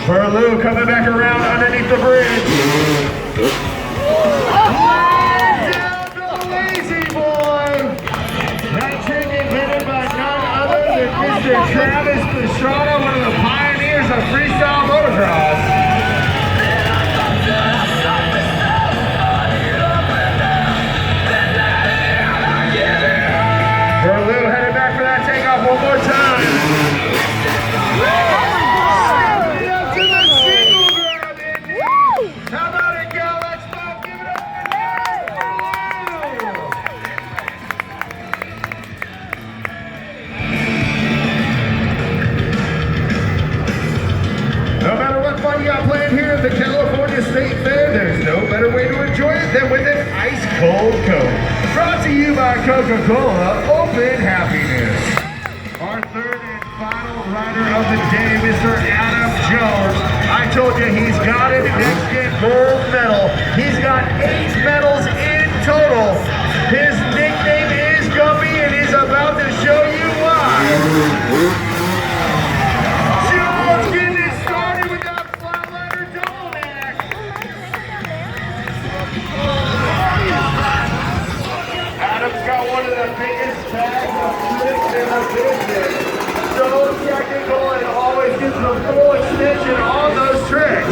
Lou coming back around underneath the bridge. Down to the lazy boy. That trick invented by none other than Mr. Travis Pastrana, one of the pioneers of freestyle motocross. Lou headed back for that takeoff one more time. Stepping up to the single grab, Indy. How about it, go? Let's go. Give it up for Lou. No matter what fun you got planned here at the California State Fair, there's no better way to enjoy it than with an ice-cold Coke. Brought to you by Coca-Cola, open happiness. Our third and final rider of the day, Mr. Adam Jones. I told you he's got an next-gen gold medal. He's got 8 medals in total. His nickname is Guppy, and he's about to show you why. Jones getting it started with that flatliner double neck. Adam's got one of the biggest bags of tricks in the business. So technical and always gets the full extension on those tricks.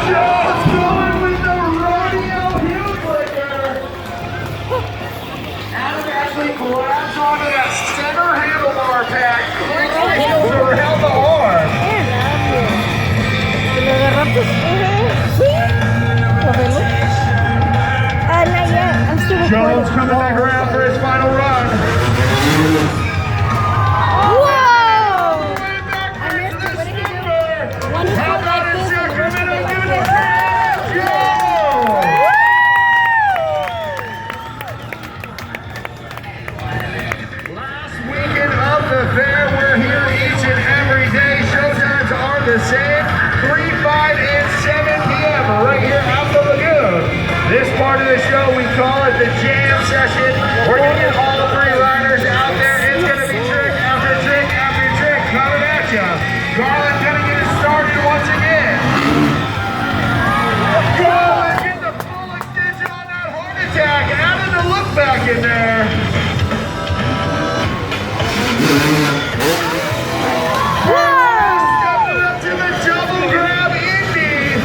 Jones going with the rodeo heel flicker. Adam actually grabs onto that center handlebar pad, quickly goes around the arm. Jones coming back around for his final run. Whoa! Way back for the skipper. How about in Sacramento? Give it up for Jones. Last weekend of the fair, we're here each and every day. Showtimes are the same, 3, 5, and 7 p.m. right here at the Lagoon. This part of the show, we call it the jam session. We're going to get all 3 riders out there. It's going to be trick after trick after trick coming at you. Garland's going to get it started once again. Garland get the full extension on that heart attack. Added the look back in there. Stepping up to the double grab, Indy.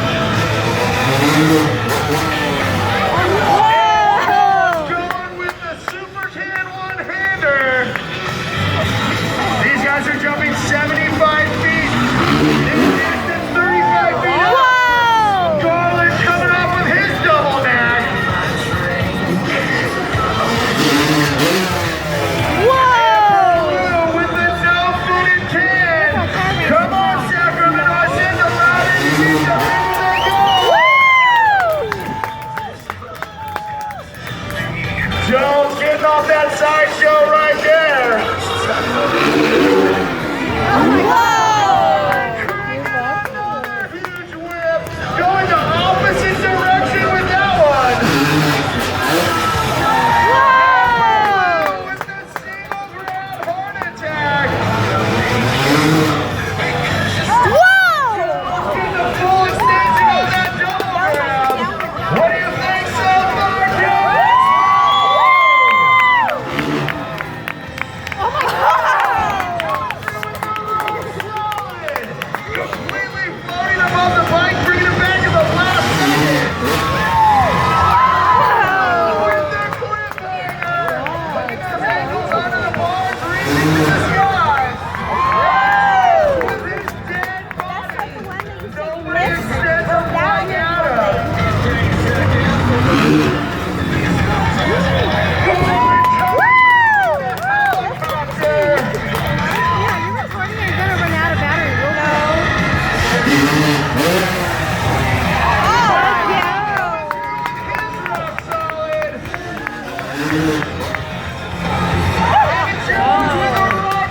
Going with the super can one-hander. These guys are jumping 75 feet. In distance, 35 feet. Garland coming up with his double neck. With the no-footed can. Come on, Sacramento. I said the louder you get, the bigger they go. Jones getting off that sideshow right there. Another huge whip. Going the opposite direction with that one. With the single grab heart attack. Getting the full extension on that double grab. What do you think so far, Jones? Completely floating above the bike, bringing it back in the last second. With the cliffhanger. Putting his ankles under the bar, reaching to the sky. With his dead body. Nobody extends a flying out of. Solid.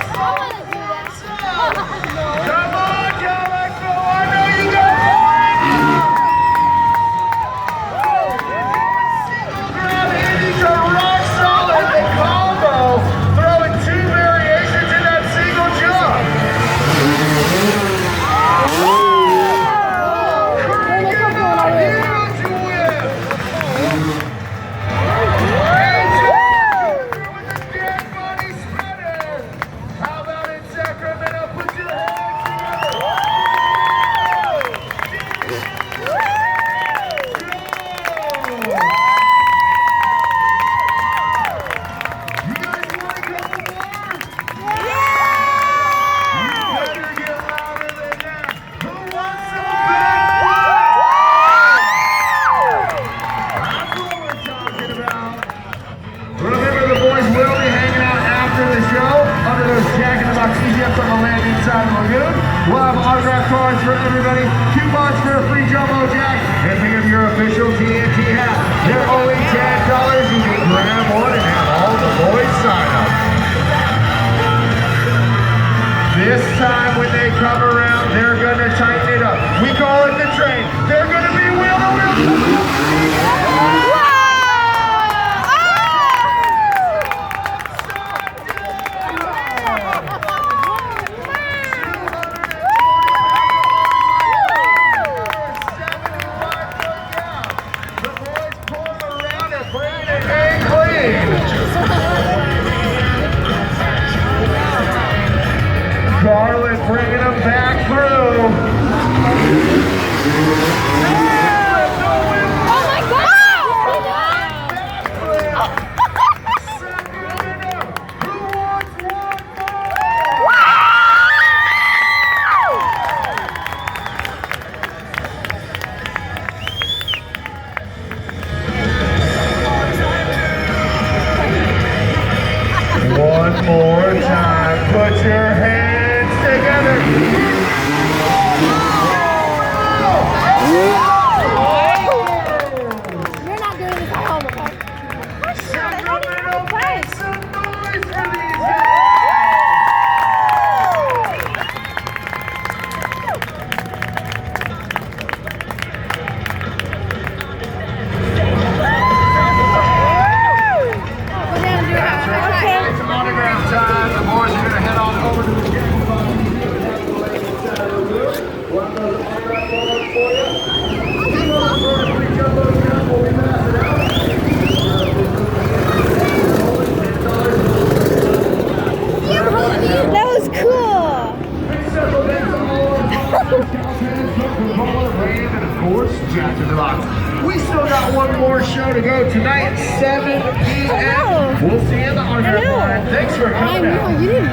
gift on the landing side of the lagoon. We'll have autograph cards for everybody, coupons for a free jumbo jack, and think of your official TNT hat. They're only $10. You can grab one and have all the boys sign up. This time when they come around, they're gonna tighten it up. We call it the train. They're gonna be wheel to wheel. Garland bringing them back through. Oh my God! One more time, put your hands together. You're not doing this at home, okay? Sacramento, make some noise for these guys. It's autograph time. The boys are going to head on over to the game. We'll have those autograph photos for you. If you want to free jumbos down, we'll be passing out. That was cool. And of course, Jack in the Box. We still got one more show to go tonight, 7 p.m. We'll see you in the autograph line. Thanks for coming out. You didn't